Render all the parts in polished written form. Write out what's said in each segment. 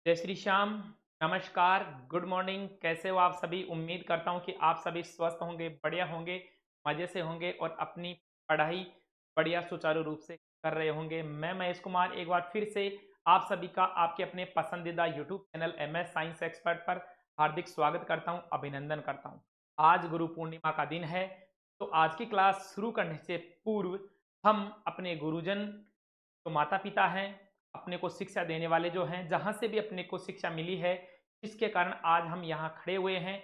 जय श्री श्याम। नमस्कार, good morning. कैसे हो आप सभी? उम्मीद करता हूँ कि आप सभी स्वस्थ होंगे, बढ़िया होंगे, मज़े से होंगे और अपनी पढ़ाई बढ़िया सुचारू रूप से कर रहे होंगे। मैं महेश कुमार एक बार फिर से आप सभी का आपके अपने पसंदीदा YouTube channel MS science expert पर हार्दिक स्वागत करता हूँ, अभिनंदन करता हूँ। आज गुरु पूर्णिमा का दिन है, तो आज की क्लास शुरू करने से पूर्व हम अपने गुरुजन जो माता-पिता हैं, अपने को शिक्षा देने वाले जो हैं, जहाँ से भी अपने को शिक्षा मिली है, जिसके कारण आज हम यहाँ खड़े हुए हैं,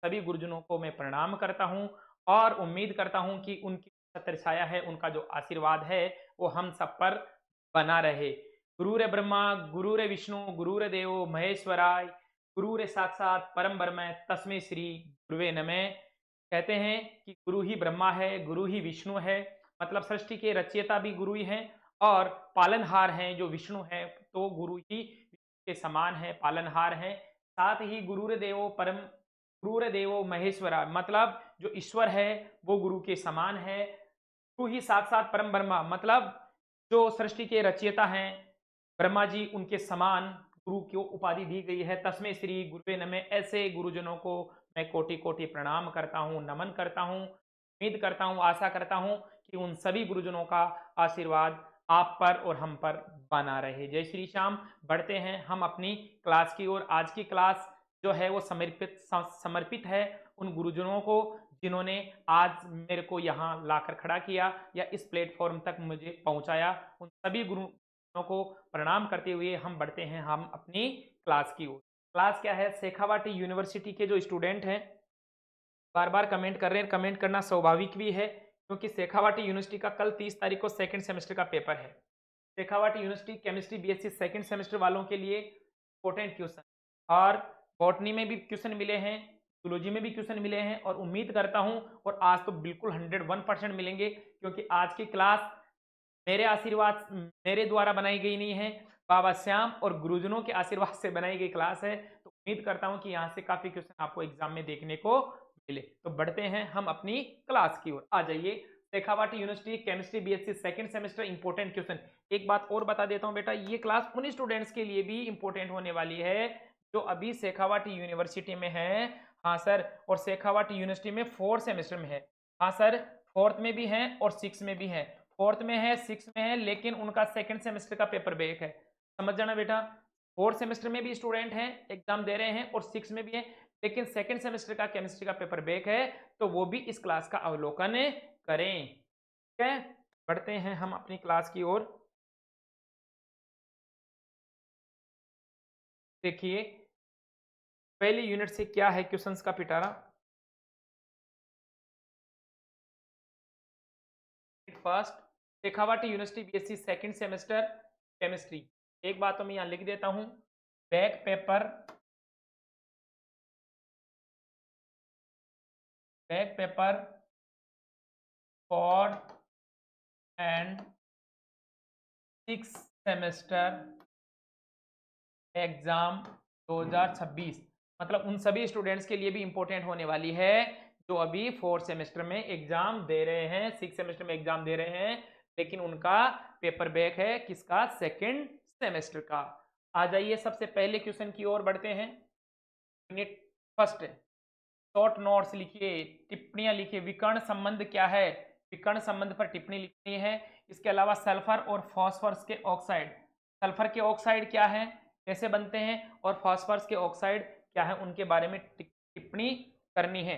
सभी गुरुजनों को मैं प्रणाम करता हूँ और उम्मीद करता हूँ कि उनकी छत्र छाया है, उनका जो आशीर्वाद है, वो हम सब पर बना रहे। गुरुर ब्रह्मा, गुरुर विष्णु, गुरुर देवो महेश्वराय, गुरुर साक्षात परम ब्रह्म तस्मै श्री गुरुवे नमः। कहते हैं कि गुरु ही ब्रह्मा है, गुरु ही विष्णु है, मतलब सृष्टि के रचयिता भी गुरु ही हैं और पालनहार हैं जो विष्णु हैं, तो गुरु ही के समान है, पालनहार हैं। साथ ही गुरुर देवो महेश्वरा, मतलब जो ईश्वर है वो गुरु के समान है। गुरु ही साक्षात परम ब्रह्मा, मतलब जो सृष्टि के रचयिता हैं ब्रह्मा जी, उनके समान गुरु को उपाधि दी गई है। तस्मै श्री गुरुवे नमः। ऐसे गुरुजनों को मैं कोटि कोटि प्रणाम करता हूँ, नमन करता हूँ। उम्मीद करता हूँ, आशा करता हूँ कि उन सभी गुरुजनों का आशीर्वाद आप पर और हम पर बना रहे। जय श्री श्याम। बढ़ते हैं हम अपनी क्लास की ओर। आज की क्लास जो है वो समर्पित है उन गुरुजनों को जिन्होंने आज मेरे को यहाँ लाकर खड़ा किया या इस प्लेटफॉर्म तक मुझे पहुँचाया। उन सभी गुरुजनों को प्रणाम करते हुए हम बढ़ते हैं हम अपनी क्लास की ओर। क्लास क्या है? शेखावाटी यूनिवर्सिटी के जो स्टूडेंट हैं बार बार कमेंट कर रहे हैं, कमेंट करना स्वाभाविक भी है क्योंकि शेखावाटी यूनिवर्सिटी का कल 30 तारीख को सेकंड सेमेस्टर का पेपर है। Shekhawati university chemistry BSc second semester वालों के लिए इंपॉर्टेंट क्वेश्चन और बॉटनी में भी क्वेश्चन मिले हैं, जूलॉजी में भी क्वेश्चन मिले हैं और उम्मीद करता हूं और आज तो बिल्कुल 101% मिलेंगे क्योंकि आज की क्लास मेरे आशीर्वाद मेरे द्वारा बनाई गई नहीं है, बाबा श्याम और गुरुजनों के आशीर्वाद से बनाई गई क्लास है। तो उम्मीद करता हूं कि यहाँ से काफी क्वेश्चन आपको एग्जाम में देखने को मिले। तो बढ़ते हैं हम अपनी क्लास की ओर। आ जाइए। Shekhawati university chemistry BSc second semester important question. एक बात और बता देता हूं बेटा, ये क्लास उन स्टूडेंट्स के लिए भी इंपॉर्टेंट होने वाली है जो अभी शेखावाटी यूनिवर्सिटी में है। हाँ सर, और शेखावाटी यूनिवर्सिटी में 4 सेमेस्टर में है। हाँ सर, 4th में भी है और 6 में भी है। 4th में है, 6 में है, लेकिन उनका सेकंड सेमेस्टर का पेपर बैक है। समझ जाना बेटा, 4th सेमेस्टर में भी स्टूडेंट हैं, एग्जाम दे रहे हैं और 6 में भी है, लेकिन सेकंड सेमेस्टर का केमिस्ट्री का पेपर बैक है, तो वो भी इस क्लास का अवलोकन करें। ठीक है, बढ़ते हैं हम अपनी क्लास की ओर। देखिए, पहली यूनिट से क्या है क्वेश्चंस का पिटारा। First, Shekhawati university BSc second semester chemistry. एक बात तो मैं यहाँ लिख देता हूँ, back paper, back paper for and 6 semester exam 2026, मतलब उन सभी स्टूडेंट्स के लिए भी इंपॉर्टेंट होने वाली है जो अभी 4th सेमेस्टर में एग्जाम दे रहे हैं, 6 सेमेस्टर में एग्जाम दे रहे हैं, लेकिन उनका पेपर बैक है किसका? सेकंड सेमेस्टर का। आ जाइए सबसे पहले क्वेश्चन की ओर बढ़ते हैं। यूनिट फर्स्ट, शॉर्ट नोट्स लिखिए, टिप्पणियां लिखिए। विकर्ण संबंध क्या है? विकर्ण संबंध पर टिप्पणी लिखनी है। इसके अलावा सल्फर और फास्फोरस के ऑक्साइड, सल्फर के ऑक्साइड क्या है, कैसे बनते हैं, और फास्फोरस के ऑक्साइड क्या है, उनके बारे में टिप्पणी करनी है।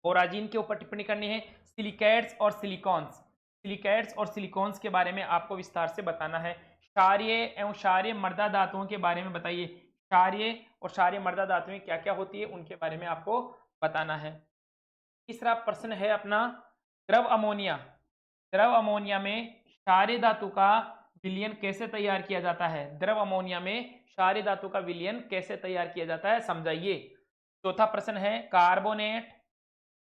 बोराजीन के ऊपर टिप्पणी करनी है। सिलिकेट्स और सिलिकॉन्स, सिलिकेट्स और सिलिकॉन्स के बारे में आपको विस्तार से बताना है। क्षारीय एवं क्षारीय मृदा धातुओं के बारे में बताइए। क्षारीय और क्षारीय मृदा धातुएं क्या क्या होती है उनके बारे में आपको बताना है। तीसरा प्रश्न है अपना, द्रव अमोनिया, द्रव अमोनिया में क्षारीय धातु का विलयन कैसे तैयार किया जाता है? द्रव अमोनिया में क्षारीय धातु का विलयन कैसे तैयार किया जाता है, समझाइए। चौथा प्रश्न है, कार्बोनेट,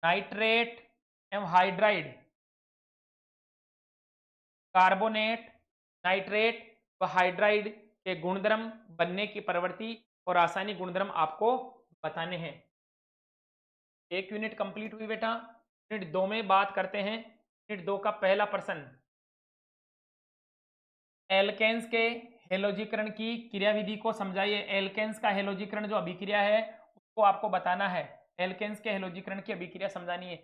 नाइट्रेट एवं हाइड्राइड, कार्बोनेट, नाइट्रेट व हाइड्राइड के गुणधर्म, बनने की प्रवृत्ति और रासायनिक गुणधर्म आपको बताने हैं। एक यूनिट कंप्लीट हुई बेटा। यूनिट 2 में बात करते हैं। यूनिट 2 का पहला प्रश्न, एल्केन्स के हेलोजीकरण की क्रियाविधि को समझाइए। एल्केन्स का हेलोजीकरण जो अभिक्रिया है उसको आपको बताना है। एल्केन्स के हेलोजीकरण की अभिक्रिया समझानी है।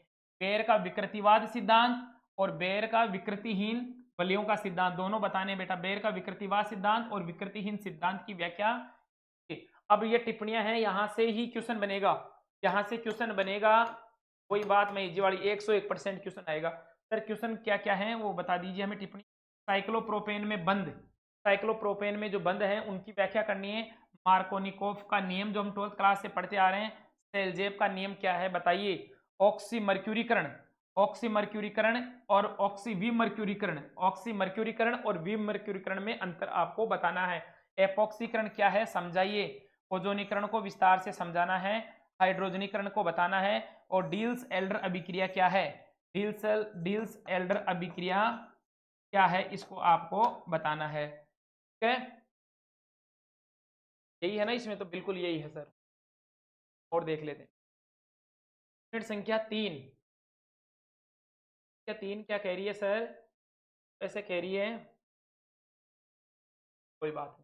बेयर का विकृतिवाद सिद्धांत और बेयर का विकृतिहीन बलियों का सिद्धांत दोनों बताने हैं बेटा। बेयर का विकृतिवाद सिद्धांत और विकृतिहीन सिद्धांत की व्याख्या। अब ये टिप्पणियां हैं, यहां से ही क्वेश्चन बनेगा, यहां से क्वेश्चन बनेगा, कोई बात नहीं जी वाली 101% क्वेश्चन आएगा। सर क्वेश्चन क्या क्या है वो बता दीजिए हमें। टिप्पणी, साइक्लोप्रोपेन में बंद, साइक्लोप्रोपेन में जो बंद है उनकी व्याख्या करनी है। मार्कोनिकोव का नियम जो हम 12th क्लास से पढ़ते आ रहे हैं, सेल्जेब का नियम क्या है बताइए। ऑक्सीमर्क्यूरीकरण, ऑक्सीमर्क्यूरीकरण और ऑक्सीविमर्क्यूरीकरण, ऑक्सीमर्क्यूरीकरण और विमर्क्यूरीकरण में अंतर आपको बताना है। एपॉक्सीकरण क्या है समझाइए। ओजोनीकरण को विस्तार से समझाना है। हाइड्रोजनीकरण को बताना है। और डील्स एल्डर अभिक्रिया क्या है, डील्स एल्डर अभिक्रिया क्या है इसको आपको बताना है। ठीक है, यही है ना इसमें, तो बिल्कुल यही है सर। और देख लेते हैं यूनिट संख्या 3। क्या 3 क्या कह रही है सर, ऐसे कह रही है, कोई बात नहीं।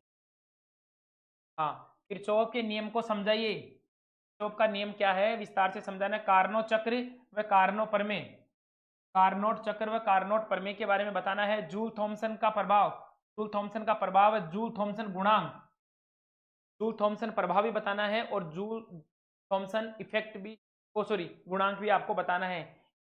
हाँ, किरचॉफ के नियम को समझाइए। किरचॉफ का नियम क्या है विस्तार से समझाना है। कार्नो चक्र व कार्नो प्रमेय, कार्नोट चक्र व कार्नोट प्रमेय के बारे में बताना है। जूल थॉमसन का प्रभाव, जूल थॉमसन का प्रभाव, जूल थॉमसन गुणांक, जूल थॉमसन प्रभाव भी बताना है और जूल थॉमसन इफेक्ट भी, ओ सॉरी गुणांक भी आपको बताना है।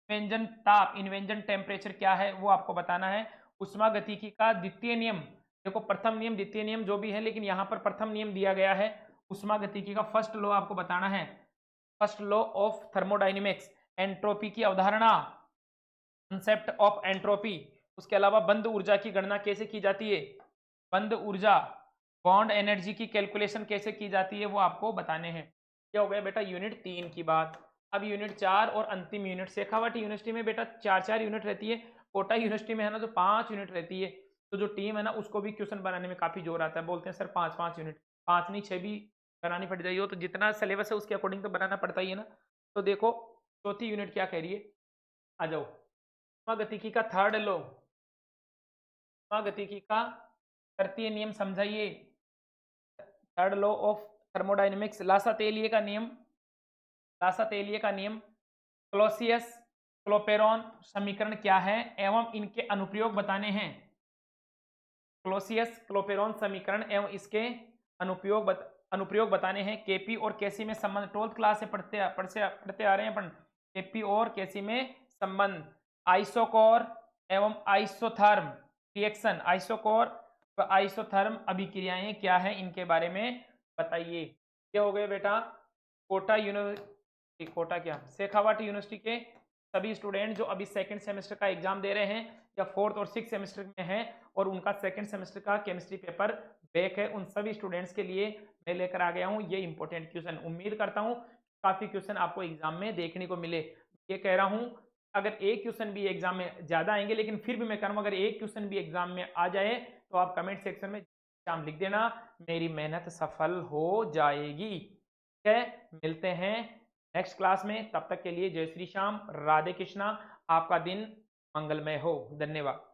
इन्वेंजन ताप, इन्वेंजन टेम्परेचर क्या है वो आपको बताना है। उष्मागतिकी का द्वितीय नियम, देखो प्रथम नियम द्वितीय नियम जो भी है, लेकिन यहाँ पर प्रथम नियम दिया गया है। उष्मागतिकी का फर्स्ट लॉ आपको बताना है, first law of thermodynamics. Entropy की अवधारणा, कंसेप्ट ऑफ एंट्रोपी। उसके अलावा बंद ऊर्जा की गणना कैसे की जाती है, बंद ऊर्जा, बॉन्ड एनर्जी की कैलकुलेशन कैसे की जाती है वो आपको बताने हैं। क्या हो गया बेटा यूनिट 3 की बात। अब यूनिट 4 और अंतिम यूनिट। शेखावाटी यूनिवर्सिटी में बेटा 4-4 यूनिट रहती है, कोटा यूनिवर्सिटी में है ना जो 5 यूनिट रहती है। तो जो टीम है ना उसको भी क्वेश्चन बनाने में काफी जोर आता है, बोलते हैं सर 5-5 यूनिट, 5 नहीं 6 भी बनानी पड़ जाएगी, तो जितना सिलेबस है उसके अकॉर्डिंग तो बनाना पड़ता ही है ना। तो देखो चौथी यूनिट क्या कह रही है, आ जाओ। उष्मागतिकी का थर्ड लॉ, उष्मागतिकी का तृतीय नियम समझाइए। थर्ड लॉ ऑफ थर्मोडायनेमिक्स, लासातेलिए का नियम, लासातेलिए का नियम, क्लोसियस क्लोपेरॉन समीकरण क्या है एवं इनके अनुप्रयोग बताने हैं। क्लोसियस क्लोपेरॉन समीकरण एवं इसके अनुप्रयोग बताने हैं। केपी और केसी में संबंध, 12th क्लास से पढ़ते आ रहे हैं अपन। केपी और केसी में संबंध, आइसोकोर एवं आइसोथर्म रिएक्शन, आइसोकोर व आइसोथर्म अभिक्रियाएं क्या है इनके बारे में बताइए। क्या हो गए बेटा, कोटा यूनिवर्सिटी, कोटा क्या शेखावाटी यूनिवर्सिटी के सभी स्टूडेंट जो अभी सेकंड सेमेस्टर का एग्जाम दे रहे हैं या 4th और 6th सेमेस्टर में हैं और उनका सेकंड सेमेस्टर का केमिस्ट्री पेपर बैक है, उन सभी स्टूडेंट्स के लिए मैं लेकर आ गया हूं ये इंपॉर्टेंट क्वेश्चन। उम्मीद करता हूं काफी क्वेश्चन आपको एग्जाम में देखने को मिले। ये कह रहा हूं अगर एक क्वेश्चन भी एग्जाम में ज्यादा आएंगे, लेकिन फिर भी मैं कह रहा हूं अगर एक क्वेश्चन भी एग्जाम में आ जाए तो आप कमेंट सेक्शन में एग्जाम लिख देना, मेरी मेहनत सफल हो जाएगी। ठीक है, मिलते हैं नेक्स्ट क्लास में, तब तक के लिए जय श्री श्याम, राधे कृष्णा, आपका दिन मंगलमय हो, धन्यवाद।